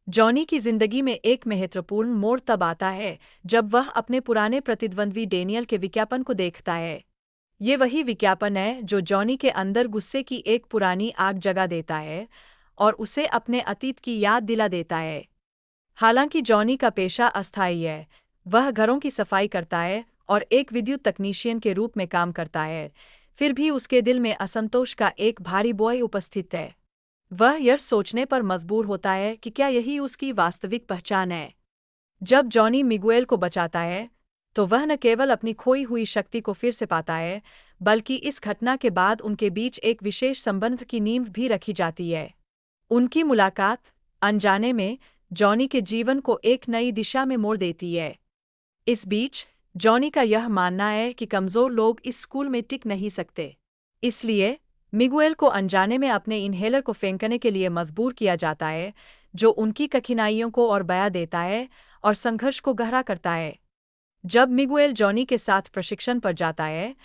Johnny की जिंदगी में एक महत्वपूर्ण मोड़ तब आता है जब वह अपने पुराने प्रतिद्वंद्वी डेनियल के विज्ञापन को देखता है। ये वही विज्ञापन है जो जॉनी के अंदर गुस्से की एक पुरानी आग जगा देता है और उसे अपने अतीत की याद दिला देता है। हालांकि जॉनी का पेशा अस्थायी है, वह घरों की सफाई करता है और एक विद्युत तकनीशियन के रूप में काम करता है, फिर भी उसके दिल में असंतोष का एक भारी बोझ उपस्थित है। वह यह सोचने पर मजबूर होता है कि क्या यही उसकी वास्तविक पहचान है। जब जॉनी मिगुएल को बचाता है, तो वह न केवल अपनी खोई हुई शक्ति को फिर से पाता है, बल्कि इस घटना के बाद उनके बीच एक विशेष संबंध की नींव भी रखी जाती है। उनकी मुलाकात, अनजाने में, जॉनी के जीवन को एक नई दिशा में मोड़ देती है। इस बीच, जॉनी का यह मानना है कि कमजोर लोग इस स्कूल में टिक नहीं सकते। इसलिए, मिगुएल को अनजाने में अपने इनहेलर को फेंकने के लिए मजबूर किया जाता है, जो उनकी कठिनाइयों को और बया देता है और संघर्ष को गहरा करता है। जब मिगुएल जॉनी के साथ प्रशिक्षण पर जाता है,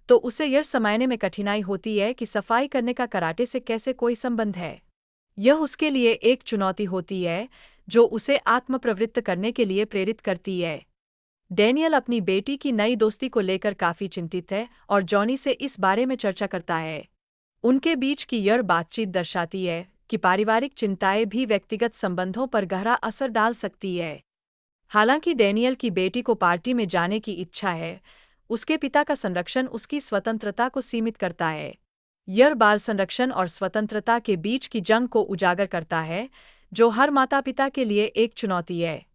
तो उसे यह समझने में कठिनाई होती है कि सफाई करने का कराटे से कैसे कोई संबंध है। यह उसके लिए एक चुनौती होती है, जो उसे आत्मप्रवृत्त करने के लिए प्रेरित करती है। डेनियल अपनी बेटी की नई दोस्ती को लेकर काफी चिंतित है और जॉनी से इस बारे में चर्चा करता है। उनके बीच की यह बातचीत दर्शाती है कि पारिवारिक चिंताएं भी व्यक्तिगत संबंधों पर गहरा असर डाल सकती है। हालांकि डेनियल की बेटी को पार्टी में जाने की इच्छा है, उसके पिता का संरक्षण उसकी स्वतंत्रता को सीमित करता है। यह बाल संरक्षण और स्वतंत्रता के बीच की जंग को उजागर करता है, जो हर माता-पिता के लिए एक चुनौती है।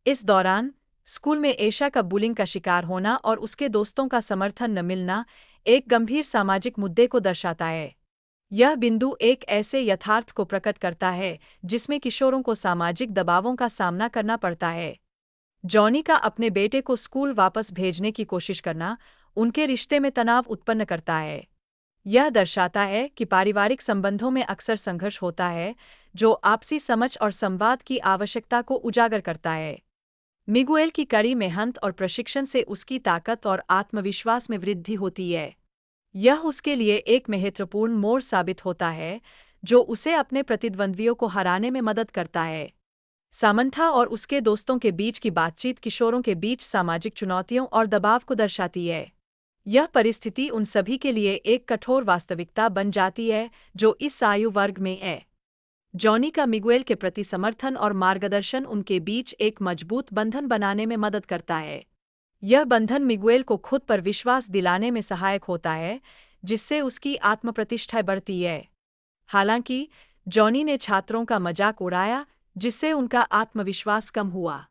इस दौरान, स्कूल में एशा का बुलिंग का शिकार होना और उसके दोस्तों का समर्थन न मिलना एक गंभीर सामाजिक मुद्दे को दर्शाता है। यह बिंदु एक ऐसे यथार्थ को प्रकट करता है जिसमें किशोरों को सामाजिक दबावों का सामना करना पड़ता है। जॉनी का अपने बेटे को स्कूल वापस भेजने की कोशिश करना उनके रिश्ते में तनाव उत्पन्न करता है। यह दर्शाता है कि पारिवारिक संबंधों में अक्सर संघर्ष होता है, जो आपसी समझ और संवाद की आवश्यकता को उजागर करता है। मिगुएल की कड़ी मेहनत और प्रशिक्षण से उसकी ताकत और आत्मविश्वास में वृद्धि होती है। यह उसके लिए एक महत्वपूर्ण मोड़ साबित होता है, जो उसे अपने प्रतिद्वंद्वियों को हराने में मदद करता है। सामंथा और उसके दोस्तों के बीच की बातचीत किशोरों के बीच सामाजिक चुनौतियों और दबाव को दर्शाती है। यह परिस्थिति उन सभी के लिए एक कठोर वास्तविकता बन जाती है जो इस आयु वर्ग में है। जॉनी का मिगुएल के प्रति समर्थन और मार्गदर्शन उनके बीच एक मजबूत बंधन बनाने में मदद करता है। यह बंधन मिगुएल को खुद पर विश्वास दिलाने में सहायक होता है, जिससे उसकी आत्मप्रतिष्ठा बढ़ती है। हालांकि, जॉनी ने छात्रों का मजाक उड़ाया, जिससे उनका आत्मविश्वास कम हुआ।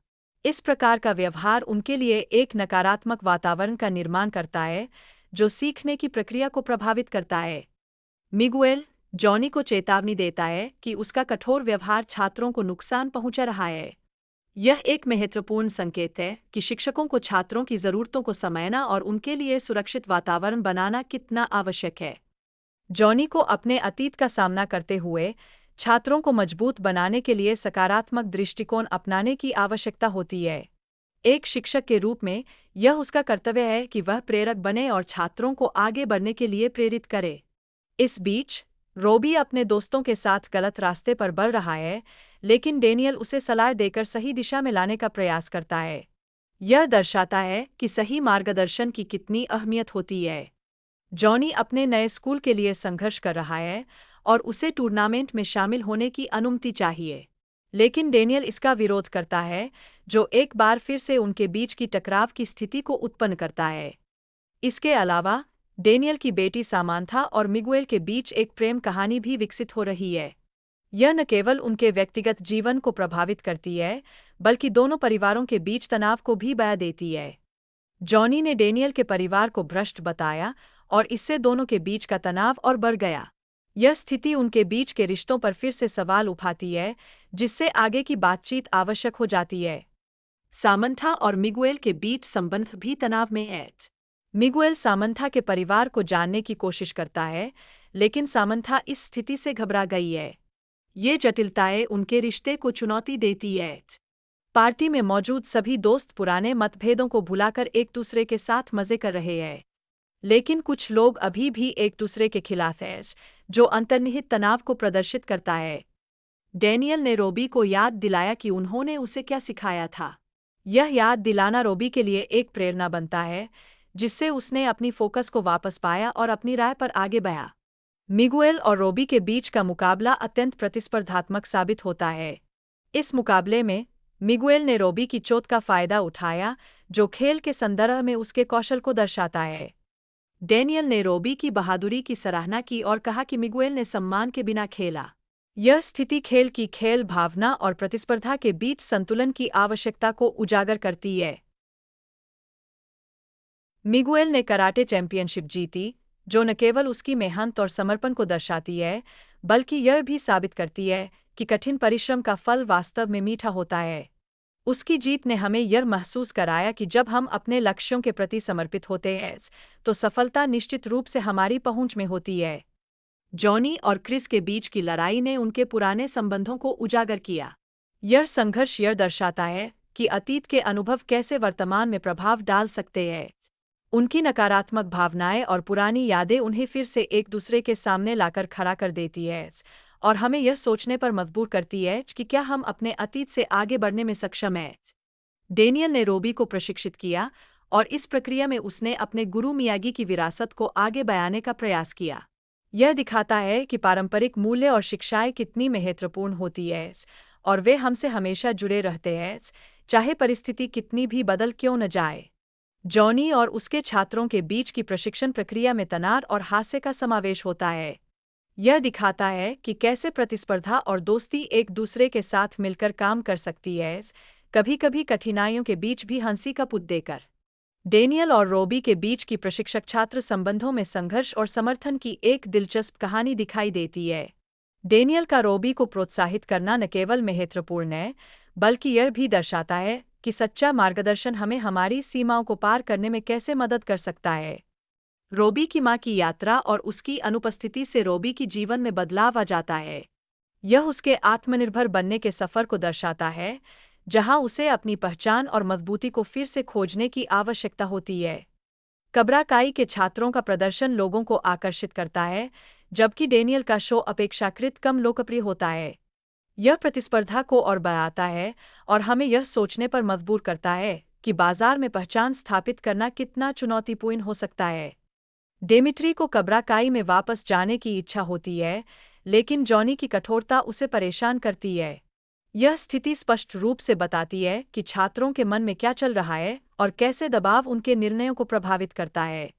इस प्रकार का व्यवहार उनके लिए एक नकारात्मक वातावरण का निर्माण करता है, जो सीखने की प्रक्रिया को प्रभावित करता है। मिगुएल, जॉनी को चेतावनी देता है कि उसका कठोर व्यवहार छात्रों को नुकसान पहुंचा रहा है। यह एक महत्वपूर्ण संकेत है कि शिक्षकों को छात्रों की जरूरतों को समझना और उनके लिए सुरक्षित वातावरण बनाना कितना आवश्यक है। जॉनी को अपने अतीत का सामना करते हुए छात्रों को मजबूत बनाने के लिए सकारात्मक दृष्टिकोण अपनाने की आवश्यकता होती है। एक शिक्षक के रूप में, यह उसका कर्तव्य है कि वह प्रेरक बने और छात्रों को आगे बढ़ने के लिए प्रेरित करे। इस बीच, रोबी अपने दोस्तों के साथ गलत रास्ते पर बढ़ रहा है, लेकिन डेनियल उसे सलाह देकर सही दिशा में लाने का प्रयास करता है। यह दर्शाता है कि सही मार्गदर्शन की कितनी अहमियत होती है। जॉनी अपने नए स्कूल के लिए संघर्ष कर रहा है और उसे टूर्नामेंट में शामिल होने की अनुमति चाहिए। लेकिन डेनियल इसका विरोध करता है, जो एक बार फिर से उनके बीच की टकराव की स्थिति को उत्पन्न करता है। इसके अलावा, डेनियल की बेटी सामांथा और मिगुएल के बीच एक प्रेम कहानी भी विकसित हो रही है। यह न केवल उनके व्यक्तिगत जीवन को प्रभावित करती है, बल्कि दोनों परिवारों के बीच तनाव को भी बढ़ा देती है। जॉनी ने डेनियल के परिवार को भ्रष्ट बताया और इससे दोनों के बीच का तनाव और बढ़ गया। यह स्थिति उनके बीच के रिश्तों पर फिर से सवाल उठाती है, जिससे आगे की बातचीत आवश्यक हो जाती है। सामंथा और मिगुएल के बीच संबंध भी तनाव में है। मिगुएल सामंथा के परिवार को जानने की कोशिश करता है, लेकिन सामंथा इस स्थिति से घबरा गई है। ये जटिलताएं उनके रिश्ते को चुनौती देती है। पार्टी में मौजूद सभी दोस्त पुराने मतभेदों को भुलाकर एक दूसरे के साथ मजे कर रहे हैं। लेकिन कुछ लोग अभी भी एक दूसरे के खिलाफ हैं, जो अंतर्निहित तनाव को प्रदर्शित करता है। डेनियल ने रोबी को याद दिलाया कि उन्होंने उसे क्या सिखाया था। यह याद दिलाना रोबी के लिए एक प्रेरणा बनता है, जिससे उसने अपनी फोकस को वापस पाया और अपनी राय पर आगे बढ़ा। मिगुएल और रोबी के बीच का मुकाबला अत्यंत प्रतिस्पर्धात्मक साबित होता है। इस मुकाबले में मिगुएल ने रोबी की चोट का फायदा उठाया, जो खेल के संदर्भ में उसके कौशल को दर्शाता है। डेनियल ने रोबी की बहादुरी की सराहना की और कहा कि मिगुएल ने सम्मान के बिना खेला। यह स्थिति खेल की खेल भावना और प्रतिस्पर्धा के बीच संतुलन की आवश्यकता को उजागर करती है। मिगुएल ने कराटे चैंपियनशिप जीती, जो न केवल उसकी मेहनत और समर्पण को दर्शाती है, बल्कि यह भी साबित करती है कि कठिन परिश्रम का फल वास्तव में मीठा होता है। उसकी जीत ने हमें यह महसूस कराया कि जब हम अपने लक्ष्यों के प्रति समर्पित होते हैं, तो सफलता निश्चित रूप से हमारी पहुंच में होती है। जॉनी और क्रिस के बीच की लड़ाई ने उनके पुराने संबंधों को उजागर किया। यह संघर्ष यह दर्शाता है कि अतीत के अनुभव कैसे वर्तमान में प्रभाव डाल सकते हैं। उनकी नकारात्मक भावनाएं और पुरानी यादें उन्हें फिर से एक दूसरे के सामने लाकर खड़ा कर देती है और हमें यह सोचने पर मजबूर करती है कि क्या हम अपने अतीत से आगे बढ़ने में सक्षम हैं। डेनियल ने रोबी को प्रशिक्षित किया और इस प्रक्रिया में उसने अपने गुरु मियागी की विरासत को आगे बढ़ाने का प्रयास किया। यह दिखाता है कि पारंपरिक मूल्य और शिक्षाएं कितनी महत्वपूर्ण होती है और वे हमसे हमेशा जुड़े रहते हैं, चाहे परिस्थिति कितनी भी बदल क्यों न जाए। जॉनी और उसके छात्रों के बीच की प्रशिक्षण प्रक्रिया में तनाव और हास्य का समावेश होता है। यह दिखाता है कि कैसे प्रतिस्पर्धा और दोस्ती एक दूसरे के साथ मिलकर काम कर सकती है, कभी-कभी कठिनाइयों के बीच भी हंसी का पुट देकर। डेनियल और रोबी के बीच की प्रशिक्षक छात्र संबंधों में संघर्ष और समर्थन की एक दिलचस्प कहानी दिखाई देती है। डेनियल का रोबी को प्रोत्साहित करना न केवल महत्वपूर्ण है, बल्कि यह भी दर्शाता है कि सच्चा मार्गदर्शन हमें हमारी सीमाओं को पार करने में कैसे मदद कर सकता है। रोबी की मां की यात्रा और उसकी अनुपस्थिति से रोबी की जीवन में बदलाव आ जाता है। यह उसके आत्मनिर्भर बनने के सफर को दर्शाता है, जहां उसे अपनी पहचान और मजबूती को फिर से खोजने की आवश्यकता होती है। कोब्रा काई के छात्रों का प्रदर्शन लोगों को आकर्षित करता है, जबकि डेनियल का शो अपेक्षाकृत कम लोकप्रिय होता है। यह प्रतिस्पर्धा को और बढ़ाता है और हमें यह सोचने पर मजबूर करता है कि बाजार में पहचान स्थापित करना कितना चुनौतीपूर्ण हो सकता है। डेमिट्री को कोब्रा काई में वापस जाने की इच्छा होती है, लेकिन जॉनी की कठोरता उसे परेशान करती है। यह स्थिति स्पष्ट रूप से बताती है कि छात्रों के मन में क्या चल रहा है और कैसे दबाव उनके निर्णयों को प्रभावित करता है।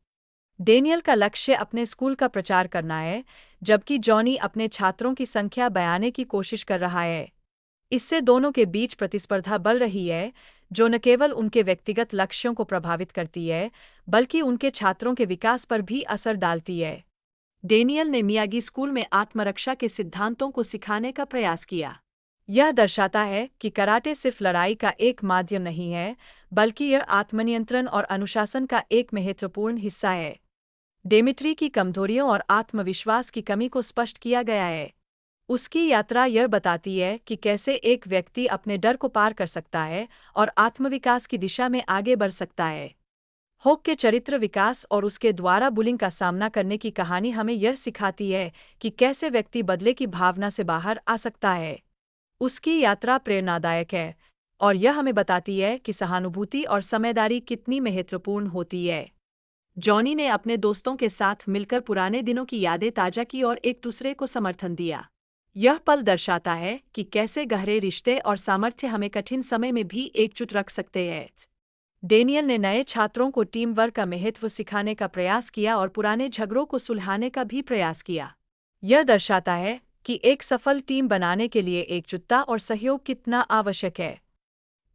डेनियल का लक्ष्य अपने स्कूल का प्रचार करना है, जबकि जॉनी अपने छात्रों की संख्या बढ़ाने की कोशिश कर रहा है। इससे दोनों के बीच प्रतिस्पर्धा बढ़ रही है, जो न केवल उनके व्यक्तिगत लक्ष्यों को प्रभावित करती है, बल्कि उनके छात्रों के विकास पर भी असर डालती है। डेनियल ने मियागी स्कूल में आत्मरक्षा के सिद्धांतों को सिखाने का प्रयास किया। यह दर्शाता है कि कराटे सिर्फ लड़ाई का एक माध्यम नहीं है, बल्कि यह आत्मनियंत्रण और अनुशासन का एक महत्वपूर्ण हिस्सा है। डेमिट्री की कमजोरियों और आत्मविश्वास की कमी को स्पष्ट किया गया है। उसकी यात्रा यह बताती है कि कैसे एक व्यक्ति अपने डर को पार कर सकता है और आत्मविकास की दिशा में आगे बढ़ सकता है। होक के चरित्र विकास और उसके द्वारा बुलिंग का सामना करने की कहानी हमें यह सिखाती है कि कैसे व्यक्ति बदले की भावना से बाहर आ सकता है। उसकी यात्रा प्रेरणादायक है और यह हमें बताती है कि सहानुभूति और समझदारी कितनी महत्वपूर्ण होती है। जॉनी ने अपने दोस्तों के साथ मिलकर पुराने दिनों की यादें ताजा की और एक दूसरे को समर्थन दिया। यह पल दर्शाता है कि कैसे गहरे रिश्ते और सामर्थ्य हमें कठिन समय में भी एकजुट रख सकते हैं। डेनियल ने नए छात्रों को टीम वर्क का महत्व सिखाने का प्रयास किया और पुराने झगड़ों को सुलझाने का भी प्रयास किया। यह दर्शाता है कि एक सफल टीम बनाने के लिए एकजुटता और सहयोग कितना आवश्यक है।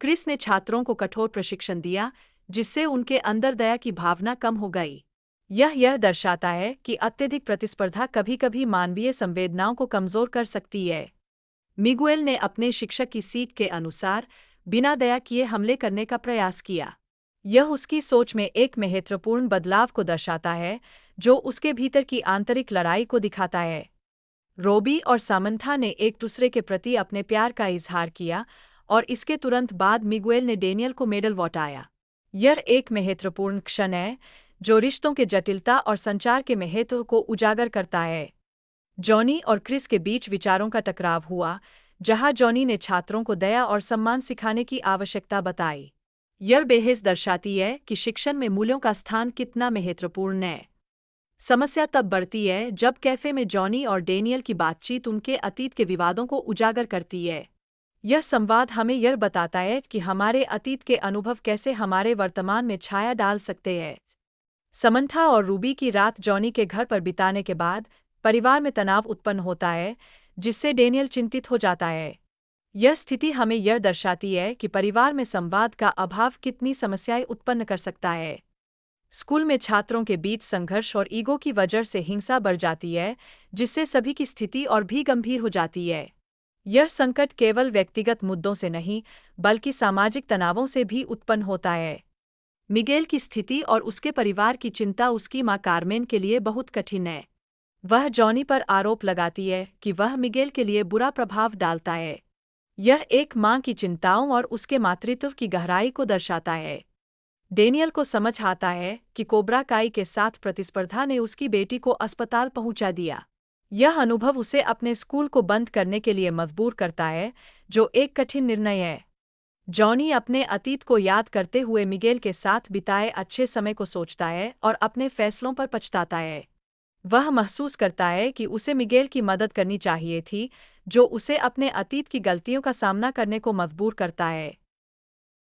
क्रिस ने छात्रों को कठोर प्रशिक्षण दिया, जिससे उनके अंदर दया की भावना कम हो गई। यह दर्शाता है कि अत्यधिक प्रतिस्पर्धा कभी-कभी मानवीय संवेदनाओं को कमजोर कर सकती है। मिगुएल ने अपने शिक्षक की सीख के अनुसार बिना दया किए हमले करने का प्रयास किया। यह उसकी सोच में एक महत्वपूर्ण बदलाव को दर्शाता है, जो उसके भीतर की आंतरिक लड़ाई को दिखाता है। रोबी और सामंथा ने एक दूसरे के प्रति अपने प्यार का इजहार किया और इसके तुरंत बाद मिगुएल ने डेनियल को मेडल लौटाया। यह एक महत्वपूर्ण क्षण है, जो रिश्तों के जटिलता और संचार के महत्व को उजागर करता है। जॉनी और क्रिस के बीच विचारों का टकराव हुआ, जहां जॉनी ने छात्रों को दया और सम्मान सिखाने की आवश्यकता बताई। यह बहस दर्शाती है कि शिक्षण में मूल्यों का स्थान कितना महत्वपूर्ण है। समस्या तब बढ़ती है जब कैफे में जॉनी और डेनियल की बातचीत उनके अतीत के विवादों को उजागर करती है। यह संवाद हमें यह बताता है कि हमारे अतीत के अनुभव कैसे हमारे वर्तमान में छाया डाल सकते हैं। समंथा और रूबी की रात जॉनी के घर पर बिताने के बाद परिवार में तनाव उत्पन्न होता है, जिससे डेनियल चिंतित हो जाता है। यह स्थिति हमें यह दर्शाती है कि परिवार में संवाद का अभाव कितनी समस्याएं उत्पन्न कर सकता है। स्कूल में छात्रों के बीच संघर्ष और ईगो की वजह से हिंसा बढ़ जाती है, जिससे सभी की स्थिति और भी गंभीर हो जाती है। यह संकट केवल व्यक्तिगत मुद्दों से नहीं, बल्कि सामाजिक तनावों से भी उत्पन्न होता है। मिगेल की स्थिति और उसके परिवार की चिंता उसकी मां कार्मेन के लिए बहुत कठिन है। वह जॉनी पर आरोप लगाती है कि वह मिगेल के लिए बुरा प्रभाव डालता है। यह एक मां की चिंताओं और उसके मातृत्व की गहराई को दर्शाता है। डेनियल को समझ आता है कि कोब्रा काई के साथ प्रतिस्पर्धा ने उसकी बेटी को अस्पताल पहुंचा दिया। यह अनुभव उसे अपने स्कूल को बंद करने के लिए मजबूर करता है, जो एक कठिन निर्णय है। जॉनी अपने अतीत को याद करते हुए मिगेल के साथ बिताए अच्छे समय को सोचता है और अपने फैसलों पर पछताता है। वह महसूस करता है कि उसे मिगेल की मदद करनी चाहिए थी, जो उसे अपने अतीत की गलतियों का सामना करने को मजबूर करता है।